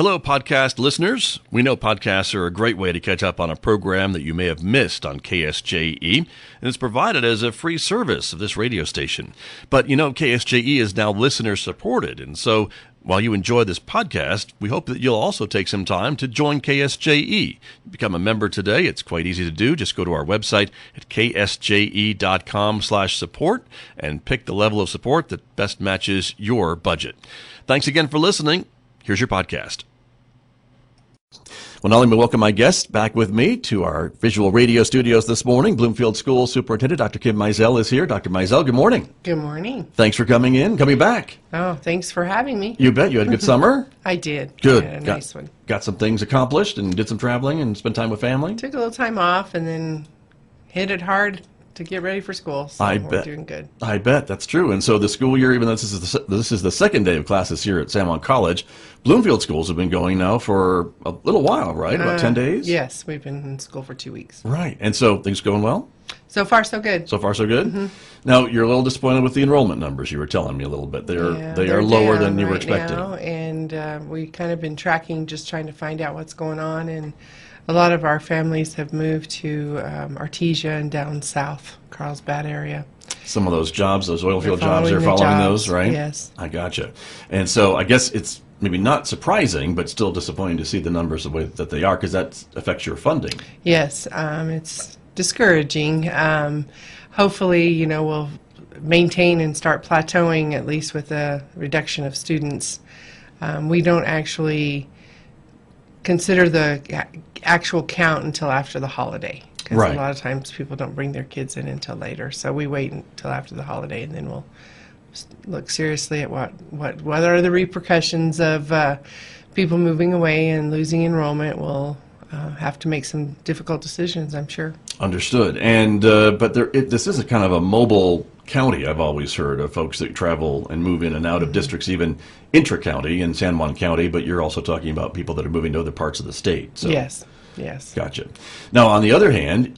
Hello, podcast listeners. We know podcasts are a great way to catch up on a program that you may have missed on KSJE, and it's provided as a free service of this radio station. But, KSJE is now listener-supported, and so while you enjoy this podcast, we hope that you'll also take some time to join KSJE. Become a member today. It's quite easy to do. Just go to our website at ksje.com/support and pick the level of support that best matches your budget. Thanks again for listening. Here's your podcast. Well, now let me welcome my guest back with me to our visual radio studios this morning. Bloomfield School Superintendent Dr. Kim Mizell is here. Dr. Mizell, good morning. Good morning. Thanks for coming back. Oh, thanks for having me. You bet. You had a good summer? I did. Good. I had a nice one. Got some things accomplished and did some traveling and spent time with family? Took a little time off and then hit it hard to get ready for school. So we're doing good. I bet. That's true. And so the school year, even though this is the second day of classes here at San Juan College, Bloomfield schools have been going now for a little while, right? About 10 days? Yes. We've been in school for 2 weeks. Right. And so things going well? So far, so good. So far, so good? Mm-hmm. Now, you're a little disappointed with the enrollment numbers. You were telling me a little bit. They are lower than you were expecting. Now, and we kind of been tracking, just trying to find out what's going on. And a lot of our families have moved to Artesia and down south, Carlsbad area. Some of those jobs, those oil field jobs, they're following those, right? Yes. I gotcha. And so I guess it's maybe not surprising, but still disappointing to see the numbers the way that they are, because that affects your funding. Yes, it's discouraging. Hopefully, we'll maintain and start plateauing, at least with a reduction of students. We don't actually consider the actual count until after the holiday, because right. A lot of times people don't bring their kids in until later. So we wait until after the holiday, and then we'll look seriously at what are the repercussions of people moving away and losing enrollment. We'll have to make some difficult decisions, I'm sure. Understood. And but this is a kind of a mobile county. I've always heard of folks that travel and move in and out of districts, even intra-county in San Juan County. But you're also talking about people that are moving to other parts of the state. So. Yes. Gotcha. Now, on the other hand,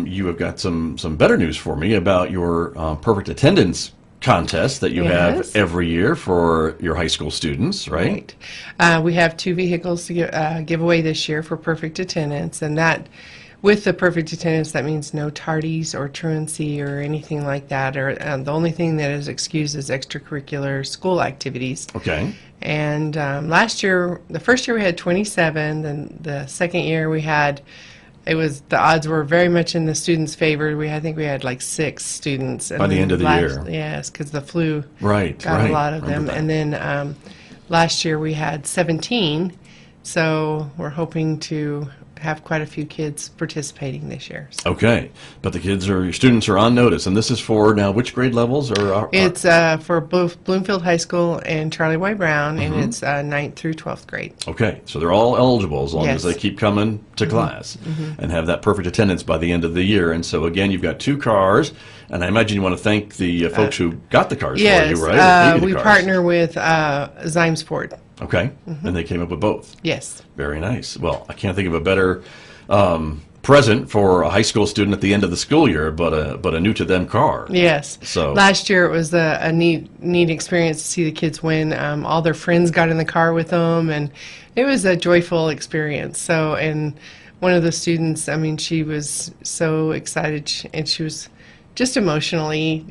you have got some better news for me about your perfect attendance contest that you have every year for your high school students, right? We have 2 vehicles to give away this year for perfect attendance, and that, with the perfect attendance, that means no tardies or truancy or anything like that. Or the only thing that is excused is extracurricular school activities. Okay. And last year, the first year we had 27. Then the second year the odds were very much in the students' favor. I think we had like 6 students. By the end of the year. Yes, because the flu got a lot of them. That. And then last year we had 17. So we're hoping to have quite a few kids participating this year. So. Okay, but your students are on notice, and this is for now which grade levels? It's for both Bloomfield High School and Charlie Y. Brown, and it's 9th through 12th grade. Okay, so they're all eligible as long as they keep coming to class and have that perfect attendance by the end of the year. And so again, you've got 2 cars, and I imagine you want to thank the folks who got the cars for you, right? We partner with Zymesport. Okay, and they came up with both. Yes. Very nice. Well, I can't think of a better present for a high school student at the end of the school year, but a new to them car. Yes. So last year it was a neat experience to see the kids win. All their friends got in the car with them, and it was a joyful experience. So, and one of the students, she was so excited, and she was just emotionally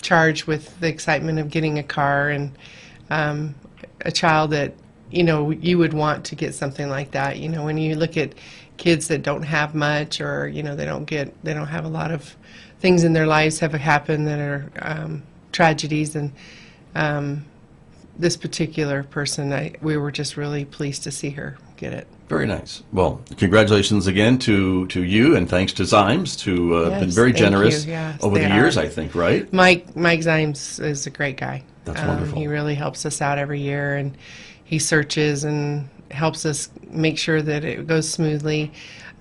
charged with the excitement of getting a car, and a child that you would want to get something like that. When you look at kids that don't have much, or they don't have a lot of things in their lives have happened that are tragedies, and this particular person, we were just really pleased to see her get it. Very nice. Well, congratulations again to you, and thanks to Zymes, who have been very generous over the years, I think, right? Mike Zymes is a great guy. That's wonderful. He really helps us out every year, and he searches and helps us make sure that it goes smoothly.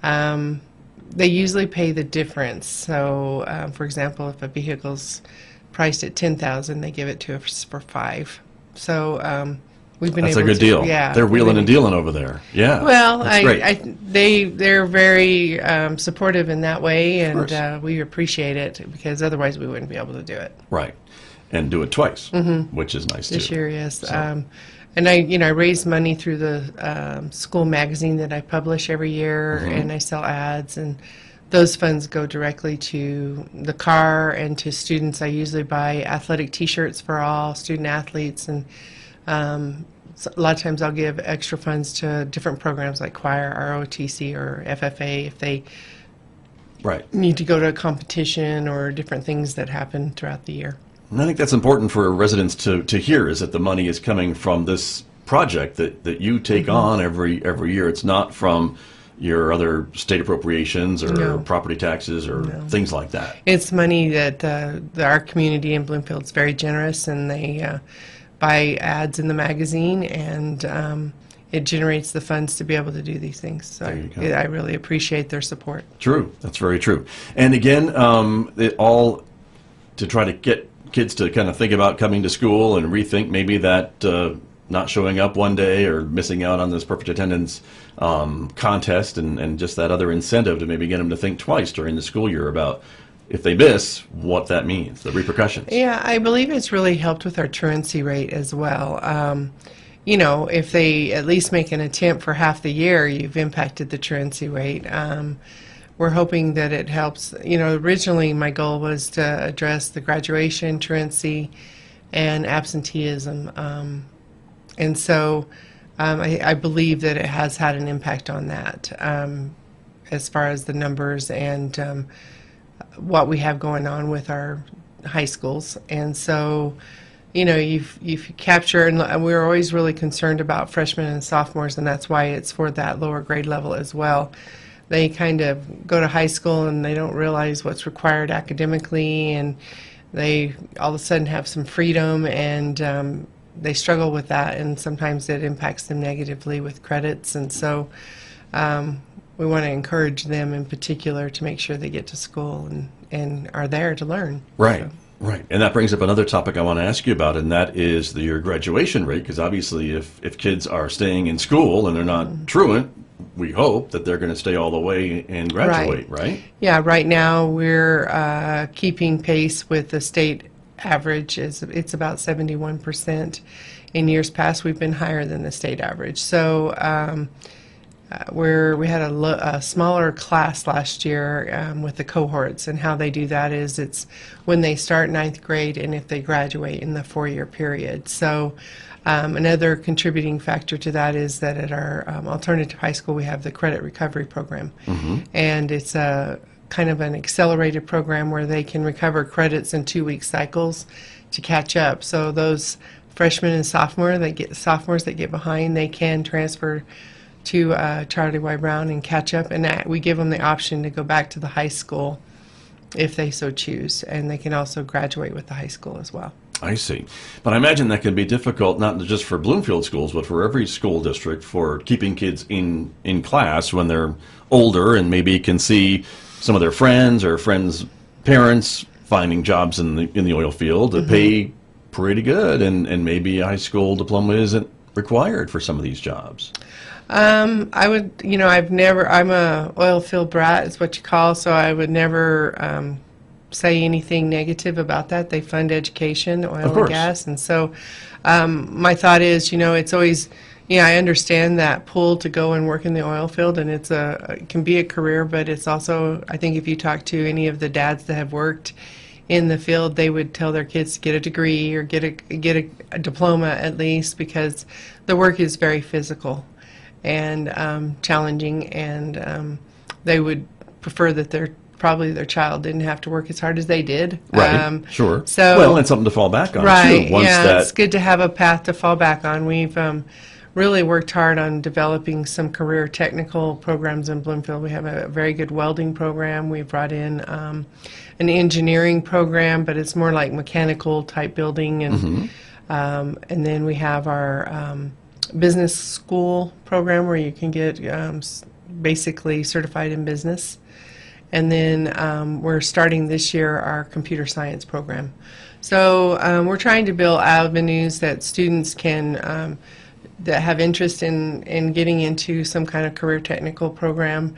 They usually pay the difference. So, for example, if a vehicle's priced at $10,000, they give it to us for $5,000. So we've been able to. That's a good deal. Yeah, they're wheeling and dealing over there. Yeah. Well, they're very supportive in that way, and we appreciate it, because otherwise we wouldn't be able to do it. Right. And do it twice, which is nice this too. year, yes. So. And I raise money through the school magazine that I publish every year, and I sell ads, and those funds go directly to the car and to students. I usually buy athletic T-shirts for all student athletes, and so a lot of times I'll give extra funds to different programs like choir, ROTC, or FFA if they need to go to a competition or different things that happen throughout the year. And I think that's important for residents to hear, is that the money is coming from this project that you take on every year. It's not from your other state appropriations or property taxes or things like that. It's money that our community in Bloomfield is very generous, and they buy ads in the magazine, and it generates the funds to be able to do these things. So I really appreciate their support. True. That's very true. And again, it all to try to get kids to kind of think about coming to school and rethink maybe that not showing up one day or missing out on this perfect attendance contest, and just that other incentive to maybe get them to think twice during the school year about, if they miss, what that means, the repercussions. Yeah, I believe it's really helped with our truancy rate as well. If they at least make an attempt for half the year, you've impacted the truancy rate. We're hoping that it helps. Originally my goal was to address the graduation, truancy, and absenteeism. And so I believe that it has had an impact on that as far as the numbers and what we have going on with our high schools. And so, you've captured, and we're always really concerned about freshmen and sophomores, and that's why it's for that lower grade level as well. They kind of go to high school and they don't realize what's required academically, and they all of a sudden have some freedom, and they struggle with that, and sometimes it impacts them negatively with credits. And so we want to encourage them in particular to make sure they get to school and are there to learn. Right. So. Right. And that brings up another topic I want to ask you about, and that is your graduation rate, because obviously if kids are staying in school and they're not truant, we hope that they're going to stay all the way and graduate, right? Yeah, right now we're keeping pace with the state average. It's about 71%. In years past, we've been higher than the state average. So we had a smaller class last year with the cohorts, and how they do that is it's when they start ninth grade and if they graduate in the 4-year period. So another contributing factor to that is that at our alternative high school we have the credit recovery program, and it's a kind of an accelerated program where they can recover credits in 2-week cycles to catch up. So those freshmen and sophomores that get behind, they can transfer to Charlie Y. Brown and catch up, and we give them the option to go back to the high school if they so choose, and they can also graduate with the high school as well. I see. But I imagine that can be difficult, not just for Bloomfield schools, but for every school district, for keeping kids in class when they're older and maybe can see some of their friends or friends' parents finding jobs in the oil field that pay pretty good, and maybe a high school diploma isn't required for some of these jobs. I would, I'm a oil field brat, is what you call, so I would never say anything negative about that. They fund education, oil and gas, and so my thought is, it's always, I understand that pull to go and work in the oil field, and it can be a career, but it's also, I think if you talk to any of the dads that have worked in the field, they would tell their kids to get a degree or get a diploma at least, because the work is very physical and challenging, and they would prefer that their child didn't have to work as hard as they did. Right, sure. So, well, and something to fall back on, right, too. It's good to have a path to fall back on. We've really worked hard on developing some career technical programs in Bloomfield. We have a very good welding program. We brought in an engineering program, but it's more like mechanical type building, and then we have our business school program where you can get basically certified in business. And then we're starting this year our computer science program. So we're trying to build avenues that students can that have interest in getting into some kind of career technical program,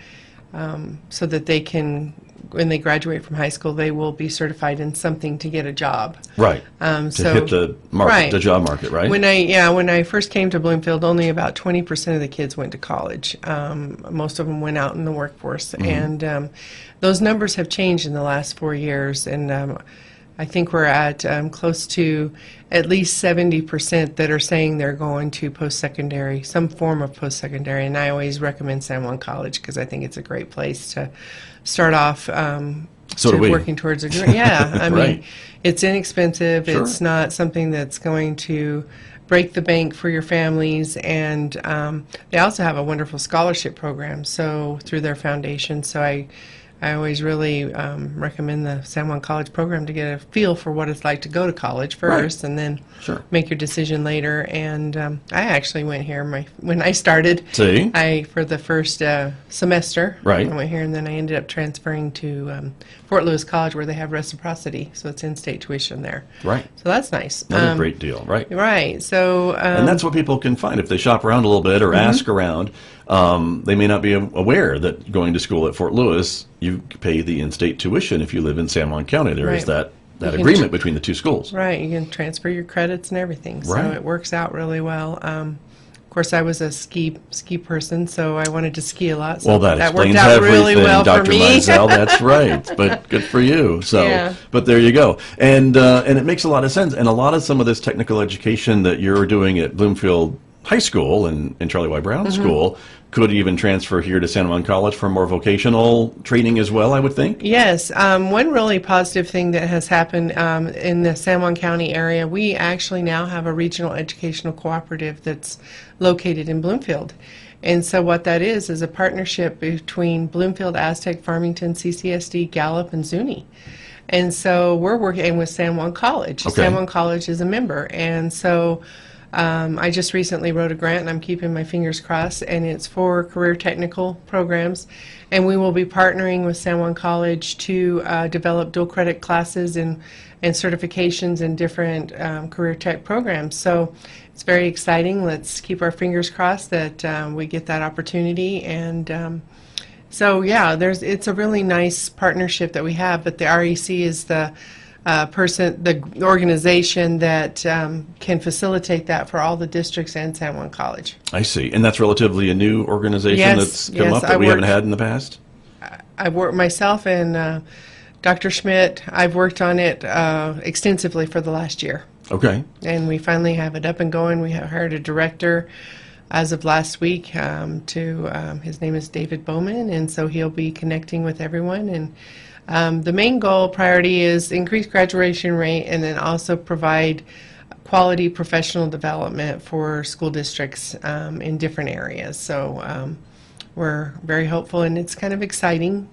so that they can when they graduate from high school, they will be certified in something to get a job. Right. To So hit the market, right. the job market, right? When I first came to Bloomfield, only about 20% of the kids went to college. Most of them went out in the workforce, and those numbers have changed in the last 4 years. And I think we're at close to at least 70% that are saying they're going to post-secondary, some form of post-secondary. And I always recommend San Juan College because I think it's a great place to start off So do we. working towards a degree. Yeah, I Right. mean, it's inexpensive. Sure. It's not something that's going to break the bank for your families. And they also have a wonderful scholarship program through their foundation. So I always really recommend the San Juan College program to get a feel for what it's like to go to college first, and then Sure. make your decision later. And I actually went here when I started. See? For the first semester, Right. I went here, and then I ended up transferring to Fort Lewis College, where they have reciprocity, so it's in-state tuition there. Right. So that's nice. Another great deal, right? Right. So And that's what people can find if they shop around a little bit or ask around. They may not be aware that going to school at Fort Lewis, you pay the in-state tuition if you live in San Juan County. There is Right. that You can agreement between the two schools. right, you can transfer your credits and everything, so Right. it works out really well. Of course, I was a ski person, so I wanted to ski a lot. So Well, that worked explains out everything, really well Dr. for me. Mizell. That's right. But good for you. So, Yeah. but there you go. And it makes a lot of sense. And a lot of some of this technical education that you're doing at Bloomfield High School and Charlie Y. Brown School could even transfer here to San Juan College for more vocational training as well, I would think. Yes, one really positive thing that has happened in the San Juan County area, we actually now have a regional educational cooperative that's located in Bloomfield. And so what that is a partnership between Bloomfield, Aztec, Farmington, CCSD, Gallup, and Zuni. And so we're working with San Juan College. Okay. San Juan College is a member. And so I just recently wrote a grant, and I'm keeping my fingers crossed, and it's for career technical programs. And we will be partnering with San Juan College to develop dual credit classes and certifications in different career tech programs. So it's very exciting. Let's keep our fingers crossed that we get that opportunity. And so, yeah, it's a really nice partnership that we have, but the REC is the the organization that can facilitate that for all the districts and San Juan College. I see. And that's relatively a new organization Yes, that's come yes, up that we haven't had in the past? I've worked myself and Dr. Schmidt, I've worked on it extensively for the last year. Okay. And we finally have it up and going. We have hired a director as of last week his name is David Bowman, and so he'll be connecting with everyone. And the main priority is increase graduation rate and then also provide quality professional development for school districts in different areas. So we're very hopeful, and it's kind of exciting.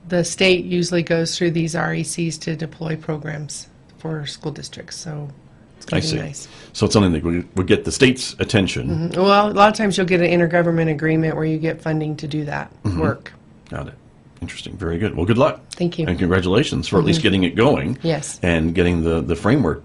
The state usually goes through these RECs to deploy programs for school districts, so it's going to be nice. So it's something that would get the state's attention. Well, a lot of times you'll get an intergovernment agreement where you get funding to do that work. Got it. Interesting. Very good. Well, good luck. Thank you. And congratulations for at least getting it going. Yes. And getting the framework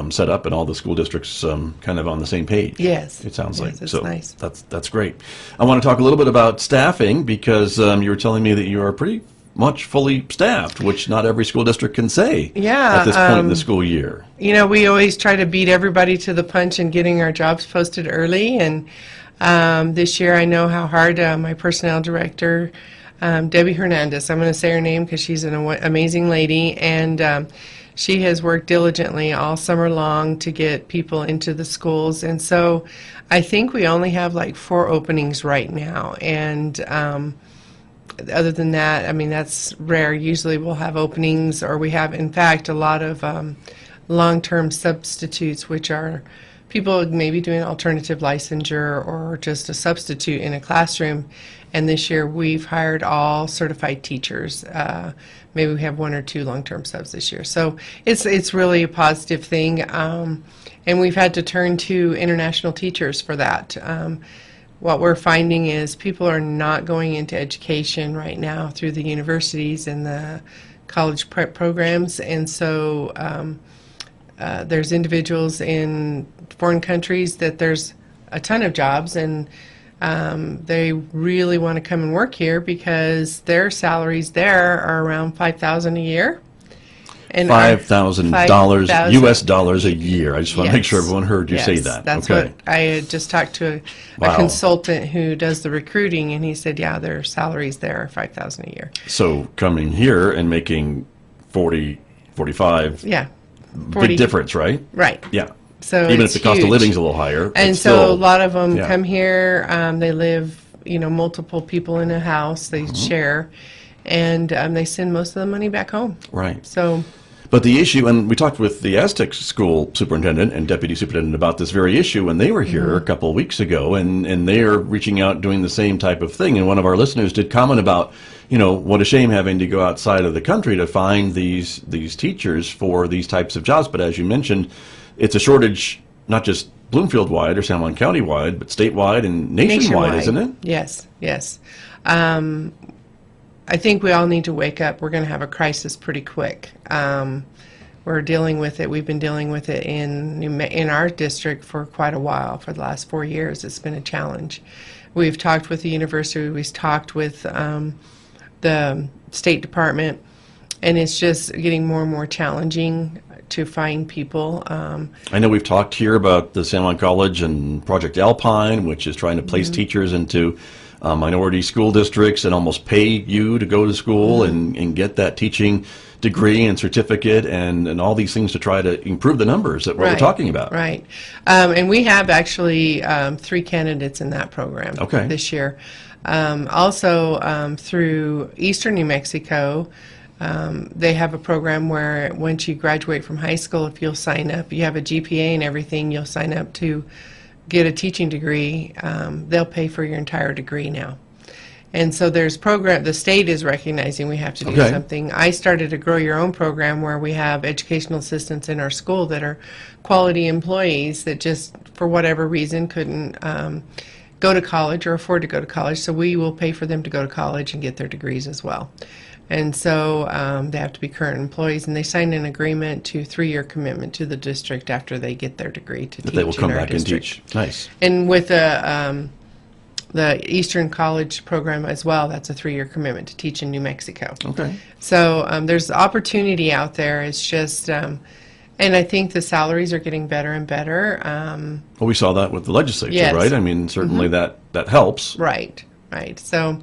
set up and all the school districts kind of on the same page. Yes. It sounds like. It's So nice. that's great. I want to talk a little bit about staffing because you were telling me that you are pretty much fully staffed, which not every school district can say at this point in the school year. You know, we always try to beat everybody to the punch in getting our jobs posted early. And this year I know how hard my personnel director, Debbie Hernandez, I'm going to say her name because she's an amazing lady, and she has worked diligently all summer long to get people into the schools. And so I think we only have like 4 openings right now. And other than that, I mean, that's rare. Usually we'll have openings, or we have, in fact, a lot of long-term substitutes, which are people maybe doing alternative licensure or just a substitute in a classroom. And this year we've hired all certified teachers. Maybe we have 1 or 2 long-term subs this year. So it's really a positive thing. And we've had to turn to international teachers for that. What we're finding is people are not going into education right now through the universities and the college prep programs. And so there's individuals in foreign countries that there's a ton of jobs, and They really want to come and work here because their salaries there are around $5,000 a year. And $5,000 U.S. dollars a year. I just want to make sure everyone heard you say that. That's okay. what I had just talked to a consultant who does the recruiting, and he said, yeah, their salaries there are $5,000 a year. So coming here and making 40, 45, yeah, 40, big difference, right? Right. Yeah. So even if the cost of living is a little higher, and so still, a lot of them come here. They live, multiple people in a house. They share, and they send most of the money back home. Right. So. But the issue, and we talked with the Aztec School superintendent and deputy superintendent about this very issue when they were here a couple of weeks ago, and they are reaching out doing the same type of thing. And one of our listeners did comment about, what a shame having to go outside of the country to find these teachers for these types of jobs. But as you mentioned, it's a shortage, not just Bloomfield-wide or San Juan County-wide, but statewide and nationwide, isn't it? Yes, yes. I think we all need to wake up. We're going to have a crisis pretty quick. We're dealing with it. We've been dealing with it in our district for quite a while. For the last 4 years, it's been a challenge. We've talked with the university. We've talked with the State Department, and it's just getting more and more challenging to find people. I know we've talked here about the San Juan College and Project Alpine, which is trying to place teachers into minority school districts and almost pay you to go to school and get that teaching degree and certificate and all these things to try to improve the numbers that we're talking about. Right. And we have actually 3 candidates in that program this year. Also, through Eastern New Mexico, they have a program where once you graduate from high school, if you'll sign up, you have a GPA and everything, you'll sign up to get a teaching degree. They'll pay for your entire degree now. And so there's the state is recognizing we have to do something. I started a Grow Your Own program where we have educational assistants in our school that are quality employees that just, for whatever reason, couldn't go to college or afford to go to college. So we will pay for them to go to college and get their degrees as well. And so they have to be current employees, and they sign an agreement to 3-year commitment to the district after they get their degree to teach in our district. They will come back and teach. Nice. And with the Eastern College program as well, that's a 3-year commitment to teach in New Mexico. Okay. So there's opportunity out there. It's just, and I think the salaries are getting better and better. Well, we saw that with the legislature, right? I mean, certainly that helps. Right, right. So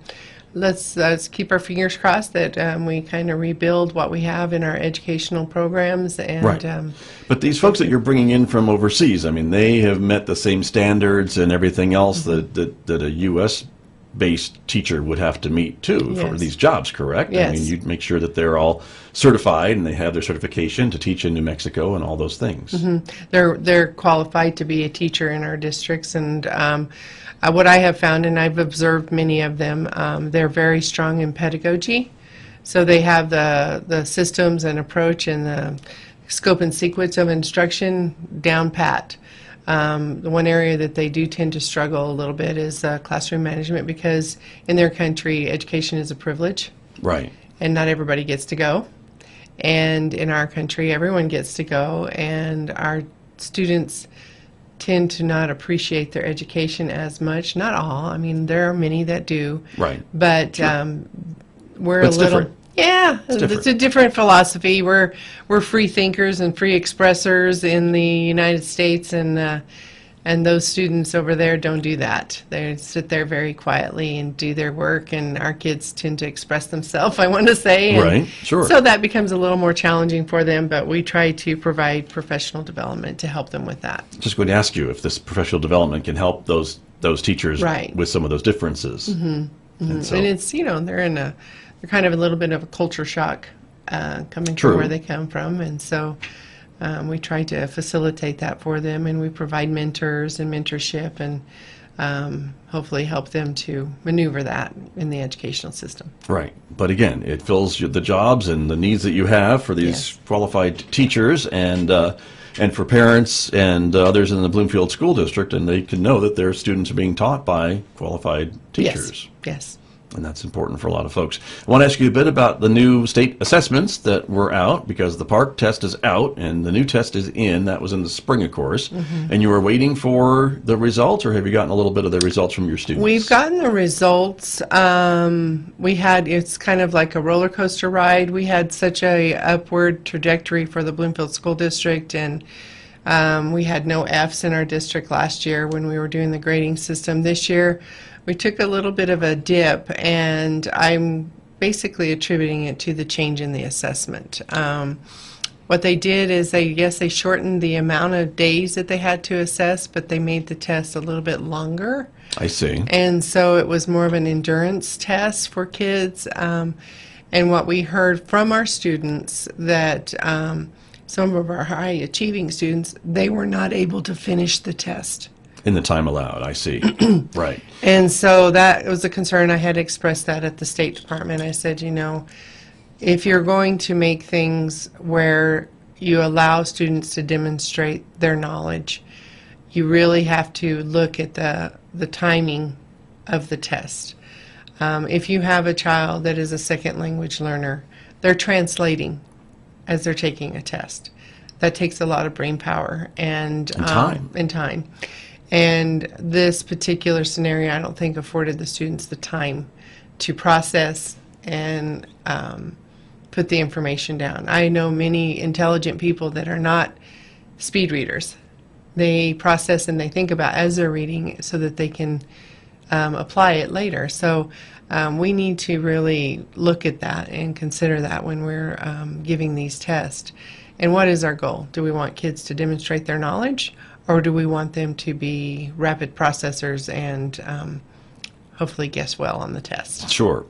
let's keep our fingers crossed that we kind of rebuild what we have in our educational programs. And but these folks that you're bringing in from overseas, I mean, they have met the same standards and everything else that a U.S.-based teacher would have to meet too for these jobs, correct? Yes. I mean, you'd make sure that they're all certified and they have their certification to teach in New Mexico and all those things. They're qualified to be a teacher in our districts, and what I have found, and I've observed many of them, they're very strong in pedagogy. So they have the systems and approach and the scope and sequence of instruction down pat. The one area that they do tend to struggle a little bit is classroom management, because in their country, education is a privilege. Right. And not everybody gets to go. And in our country, everyone gets to go, and our students tend to not appreciate their education as much. Not all. I mean, there are many that do. Right. But we're a little different. Yeah, it's a different philosophy. We're free thinkers and free expressors in the United States, and those students over there don't do that. They sit there very quietly and do their work, and our kids tend to express themselves, I want to say. Right, sure. So that becomes a little more challenging for them, but we try to provide professional development to help them with that. Just going to ask you if this professional development can help those teachers with some of those differences. And it's, they're kind of a little bit of a culture shock coming from where they come from, and so we try to facilitate that for them, and we provide mentors and mentorship, and hopefully help them to maneuver that in the educational system. Right. But again, it fills the jobs and the needs that you have for these qualified teachers and for parents and others in the Bloomfield School District, and they can know that their students are being taught by qualified teachers. Yes. And that's important for a lot of folks. I want to ask you a bit about the new state assessments that were out, because the park test is out and the new test is in. That was in the spring, of course. And you were waiting for the results, or have you gotten a little bit of the results from your students? We've gotten the results. It's kind of like a roller coaster ride. We had such a upward trajectory for the Bloomfield School District, and we had no Fs in our district last year when we were doing the grading system. This year, we took a little bit of a dip, and I'm basically attributing it to the change in the assessment. What they did is they shortened the amount of days that they had to assess, but they made the test a little bit longer. I see. And so it was more of an endurance test for kids. And what we heard from our students that some of our high achieving students, they were not able to finish the test In the time allowed, I see. Right. And so that was a concern. I had expressed that at the State Department. I said, if you're going to make things where you allow students to demonstrate their knowledge, you really have to look at the timing of the test. If you have a child that is a second language learner, they're translating as they're taking a test. That takes a lot of brain power and time. And this particular scenario, I don't think afforded the students the time to process and put the information down. I know many intelligent people that are not speed readers. They process and they think about as they're reading so that they can apply it later. So we need to really look at that and consider that when we're giving these tests. And what is our goal? Do we want kids to demonstrate their knowledge, or do we want them to be rapid processors and hopefully guess well on the test? Sure.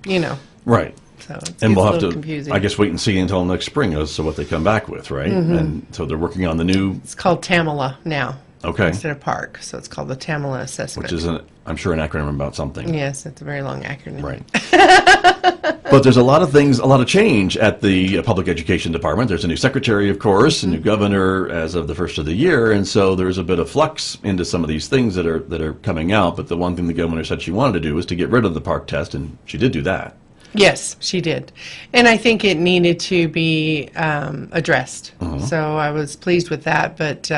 Right. So it's And we'll a have little to, confusing. I guess, wait and see until next spring as to what they come back with, right? And so they're working on the new, It's called TAMLA now okay, instead of PARC, so it's called the TAMLA assessment. which is, I'm sure, an acronym about something. Yes, it's a very long acronym. Right. But there's a lot of things, a lot of change at the Public Education Department. There's a new secretary, of course, a new governor as of the first of the year, and so there's a bit of flux into some of these things that are coming out. But the one thing the governor said she wanted to do was to get rid of the park test, and she did do that. Yes, she did. And I think it needed to be addressed. So I was pleased with that, but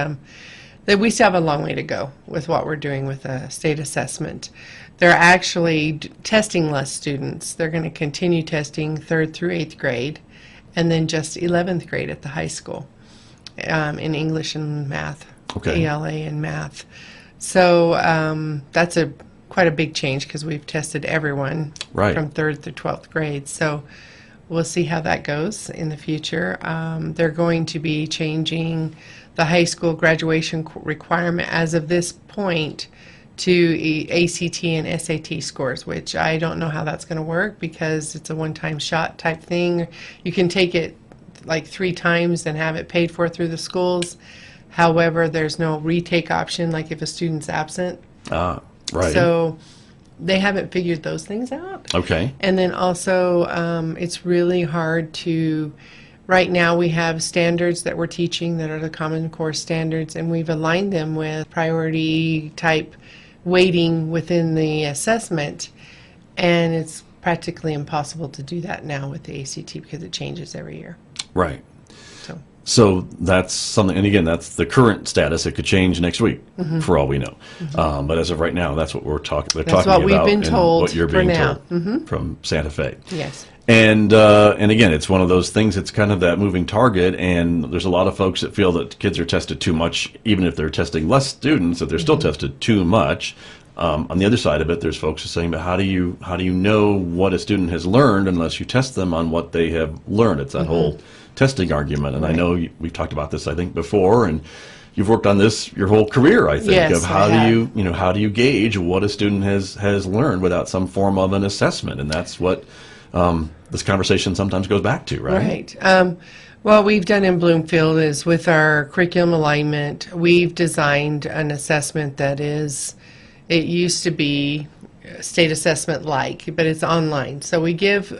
that we still have a long way to go with what we're doing with the state assessment. They're actually testing less students. They're going to continue testing 3rd through 8th grade, and then just 11th grade at the high school in English and math, Okay. ELA and math. So that's quite a big change because we've tested everyone Right. from 3rd through 12th grade. So we'll see how that goes in the future. They're going to be changing the high school graduation requirement as of this point to ACT and SAT scores, which I don't know how that's going to work because it's a one-time shot type thing. You can take it like 3 times and have it paid for through the schools. However, there's no retake option like if a student's absent. Ah, right. So they haven't figured those things out. Okay. And then also, it's really hard to, right now we have standards that we're teaching that are the Common Core standards, and we've aligned them with priority type weighting within the assessment, and it's practically impossible to do that now with the ACT because it changes every year. Right. So So that's something, and again, that's the current status. It could change next week, for all we know. But as of right now, that's what we're talking. They're That's talking what we've about, been and told what you're for being now. told from Santa Fe. yes. And again, it's one of those things. It's kind of that moving target, and there's a lot of folks that feel that kids are tested too much, even if they're testing less students, that they're still tested too much. On the other side of it, there's folks who are saying, but how do you know what a student has learned unless you test them on what they have learned? It's that whole testing argument, and I know we've talked about this, I think, before, and you've worked on this your whole career, I think, Yes, of how I do have. how do you gauge what a student has learned without some form of an assessment, and that's what this conversation sometimes goes back to, right? Right. What we've done in Bloomfield is with our curriculum alignment, we've designed an assessment that is, it used to be state assessment like, but it's online. So we give,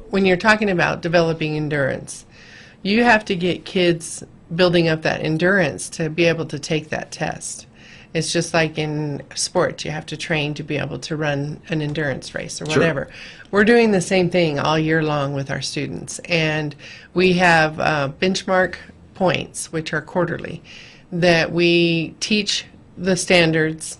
when you're talking about developing endurance, you have to get kids building up that endurance to be able to take that test. It's just like in sports, you have to train to be able to run an endurance race or whatever. Sure. We're doing the same thing all year long with our students, and we have benchmark points, which are quarterly, that we teach the standards,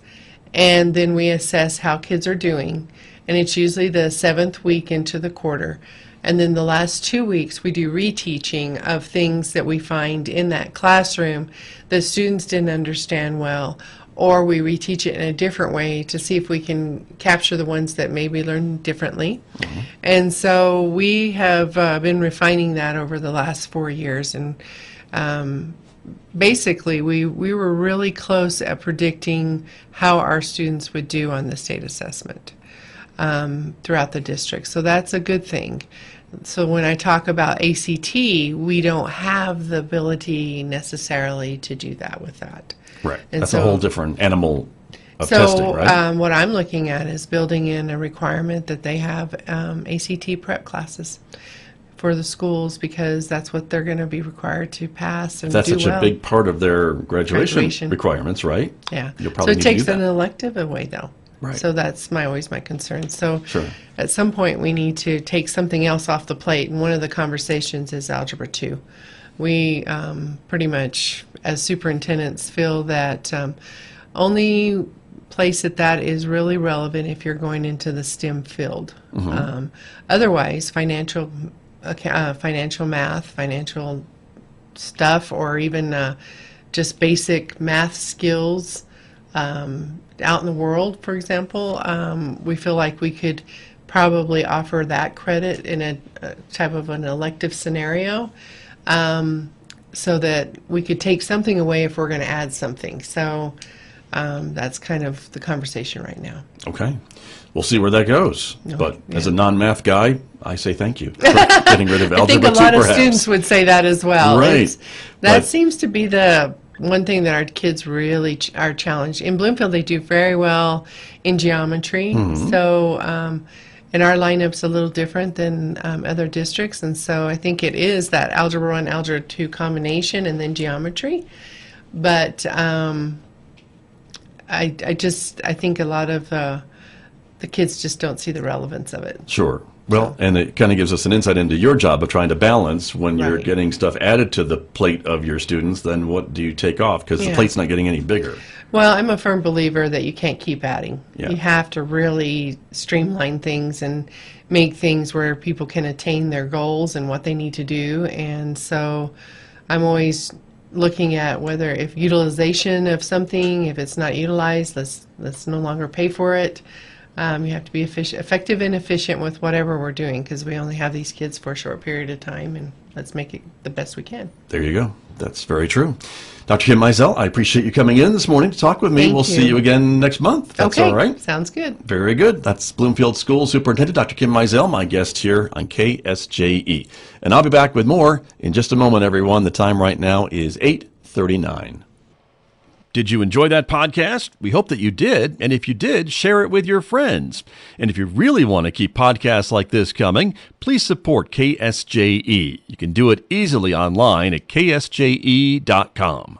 and then we assess how kids are doing, and it's usually the 7th week into the quarter. And then the last 2 weeks, we do reteaching of things that we find in that classroom that students didn't understand well, or we reteach it in a different way to see if we can capture the ones that maybe learn differently. Mm-hmm. And so we have been refining that over the last 4 years, and basically we were really close at predicting how our students would do on the state assessment throughout the district. So that's a good thing. So when I talk about ACT, we don't have the ability necessarily to do that with that. Right. And that's a whole different animal of testing, right? What I'm looking at is building in a requirement that they have ACT prep classes for the schools, because that's what they're going to be required to pass and that's do such well. A big part of their graduation requirements, right? Yeah. You'll probably so it takes an elective away, though. Right. So that's always my concern. So sure. At some point we need to take something else off the plate, and one of the conversations is Algebra 2. We pretty much, as superintendents, feel that only place that is really relevant if you're going into the STEM field. Mm-hmm. Otherwise, financial math, financial stuff, or even just basic math skills out in the world, for example, we feel like we could probably offer that credit in a type of an elective scenario, so that we could take something away if we're going to add something. So that's kind of the conversation right now. Okay. We'll see where that goes. But as a non-math guy, I say thank you for getting rid of Algebra 2, I think a lot of students would say that as well. Right. That seems to be the one thing that our kids really are challenged. In Bloomfield, they do very well in geometry. Mm-hmm. So, and our lineup's a little different than other districts. And so I think it is that Algebra 1, Algebra 2 combination, and then geometry. But I think a lot of the kids just don't see the relevance of it. Sure. Well, and it kind of gives us an insight into your job of trying to balance when you're getting stuff added to the plate of your students, then what do you take off? Because the plate's not getting any bigger. Well, I'm a firm believer that you can't keep adding. Yeah. You have to really streamline things and make things where people can attain their goals and what they need to do. And so I'm always looking at whether if utilization of something, if it's not utilized, let's no longer pay for it. You have to be effective and efficient with whatever we're doing, because we only have these kids for a short period of time, and let's make it the best we can. There you go. That's very true. Dr. Kim Mizell, I appreciate you coming in this morning to talk with me. Thank we'll you. see you again next month. That's okay. All right. Sounds good. Very good. That's Bloomfield School Superintendent Dr. Kim Mizell, my guest here on KSJE. And I'll be back with more in just a moment, everyone. The time right now is 8:39. Did you enjoy that podcast? We hope that you did. And if you did, share it with your friends. And if you really want to keep podcasts like this coming, please support KSJE. You can do it easily online at ksje.com.